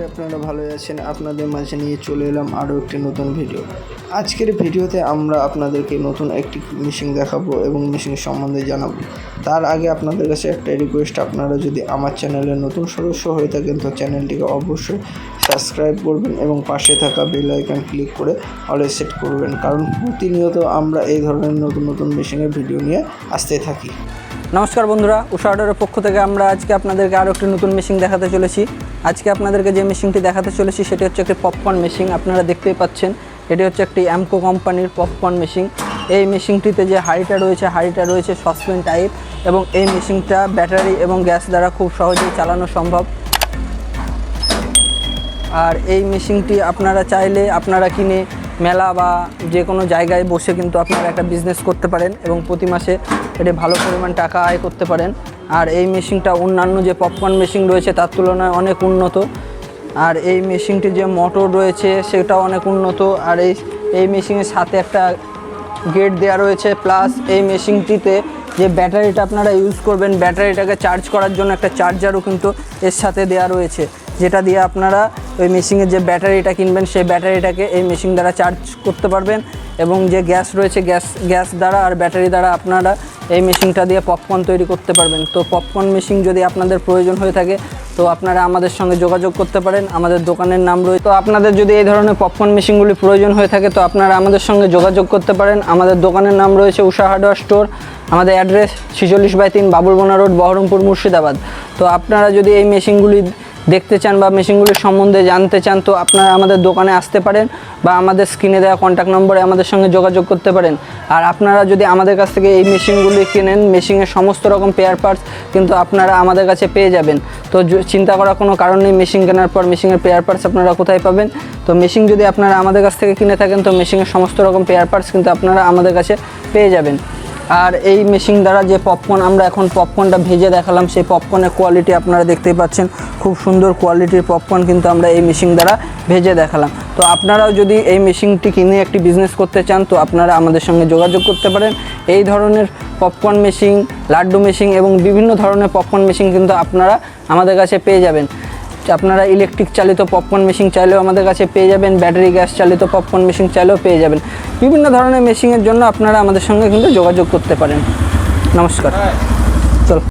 করি আপনারা ভালোই আছেন। আপনাদের মাঝে নিয়ে চলে এলাম আরও একটি নতুন ভিডিও। আজকের ভিডিওতে আমরা আপনাদেরকে নতুন একটি মেশিন দেখাবো এবং মেশিনের সম্বন্ধে জানাবো। তার আগে আপনাদের কাছে একটা রিকোয়েস্ট, আপনারা যদি আমার চ্যানেলের নতুন সদস্য হয়ে থাকেন তো চ্যানেলটিকে অবশ্যই সাবস্ক্রাইব করবেন এবং পাশে থাকা বেল আইকন ক্লিক করে অলে সেট করবেন, কারণ প্রতিনিয়ত আমরা এই ধরনের নতুন নতুন মেশিনের ভিডিও নিয়ে আসতে থাকি। নমস্কার বন্ধুরা, উষা অর্ডারের পক্ষ থেকে আমরা আজকে আপনাদেরকে আরও একটি নতুন মেশিন দেখাতে চলেছি। আজকে আপনাদেরকে যে মেশিনটি দেখাতে চলেছি সেটি হচ্ছে একটি পপকর্ন মেশিন। আপনারা দেখতেই পাচ্ছেন এটি হচ্ছে একটি অ্যামকো কোম্পানির পপকর্ন মেশিন। এই মেশিনটিতে যে হাঁড়িটা রয়েছে সসপ্যান টাইপ, এবং এই মেশিনটা ব্যাটারি এবং গ্যাস দ্বারা খুব সহজেই চালানো সম্ভব। আর এই মেশিনটি আপনারা চাইলে আপনারা কিনে মেলা বা যে কোনো জায়গায় বসে কিন্তু আপনারা একটা বিজনেস করতে পারেন এবং প্রতি মাসে এটি ভালো পরিমাণ টাকা আয় করতে পারেন। আর এই মেশিনটা অন্যান্য যে পপকর্ন মেশিন রয়েছে তার তুলনায় অনেক উন্নত। আর এই মেশিনটির যে মোটর রয়েছে সেটাও অনেক উন্নত। আর এই মেশিনের সাথে একটা গেট দেওয়া রয়েছে, প্লাস এই মেশিনটিতে যে ব্যাটারিটা আপনারা ইউজ করবেন, ব্যাটারিটাকে চার্জ করার জন্য একটা চার্জারও কিন্তু এর সাথে দেওয়া রয়েছে, যেটা দিয়ে আপনারা ওই মেশিনের যে ব্যাটারিটা কিনবেন সেই ব্যাটারিটাকে এই মেশিন দ্বারা চার্জ করতে পারবেন। এবং যে গ্যাস রয়েছে গ্যাস দ্বারা আর ব্যাটারি দ্বারা আপনারা এই মেশিনটা দিয়ে পপকর্ন তৈরি করতে পারবেন। তো পপকর্ন মেশিন যদি আপনাদের প্রয়োজন হয়ে থাকে তো আপনারা আমাদের সঙ্গে যোগাযোগ করতে পারেন। আমাদের দোকানের নাম রয়েছে। তো আপনাদের যদি এই ধরনের পপকর্ন মেশিনগুলি প্রয়োজন হয়ে থাকে তো আপনারা আমাদের সঙ্গে যোগাযোগ করতে পারেন। আমাদের দোকানের নাম রয়েছে উষা হার্ডওয়্যার স্টোর। আমাদের অ্যাড্রেস 46/3 বাবুলবোনা রোড, বহরমপুর, মুর্শিদাবাদ। তো আপনারা যদি এই মেশিনগুলি দেখতে চান বা মেশিনগুলির সম্বন্ধে জানতে চান তো আপনারা আমাদের দোকানে আসতে পারেন বা আমাদের স্ক্রিনে দেওয়া কন্ট্যাক্ট নম্বরে আমাদের সঙ্গে যোগাযোগ করতে পারেন। আর আপনারা যদি আমাদের কাছ থেকে এই মেশিনগুলি কেনেন, মেশিনের সমস্ত রকম পেয়ার পার্টস কিন্তু আপনারা আমাদের কাছে পেয়ে যাবেন। তো চিন্তা করার কোনো কারণ নেই, মেশিন কেনার পর মেশিনের পেয়ার পার্টস আপনারা কোথায় পাবেন। তো মেশিন যদি আপনারা আমাদের কাছ থেকে কিনে থাকেন তো মেশিনের সমস্ত রকম পেয়ার পার্টস কিন্তু আপনারা আমাদের কাছে পেয়ে যাবেন। আর এই মেশিন দ্বারা যে পপকর্ন আমরা এখন পপকর্নটা ভেজে দেখালাম, সেই পপকর্নের কোয়ালিটি আপনারা দেখতেই পাচ্ছেন, খুব সুন্দর কোয়ালিটির পপকর্ন কিন্তু আমরা এই মেশিন দ্বারা ভেজে দেখালাম। তো আপনারাও যদি এই মেশিনটি কিনে একটি বিজনেস করতে চান তো আপনারা আমাদের সঙ্গে যোগাযোগ করতে পারেন। এই ধরনের পপকর্ন মেশিন, লাড্ডু মেশিন এবং বিভিন্ন ধরনের পপকর্ন মেশিন কিন্তু আপনারা আমাদের কাছে পেয়ে যাবেন। আপনারা ইলেকট্রিক চালিত পপকর্ন মেশিন চাইলেও আমাদের কাছে পেয়ে যাবেন, ব্যাটারি গ্যাস চালিত পপকর্ন মেশিন চাইলেও পেয়ে যাবেন। বিভিন্ন ধরনের মেশিনের জন্য আপনারা আমাদের সঙ্গে কিন্তু যোগাযোগ করতে পারেন। নমস্কার।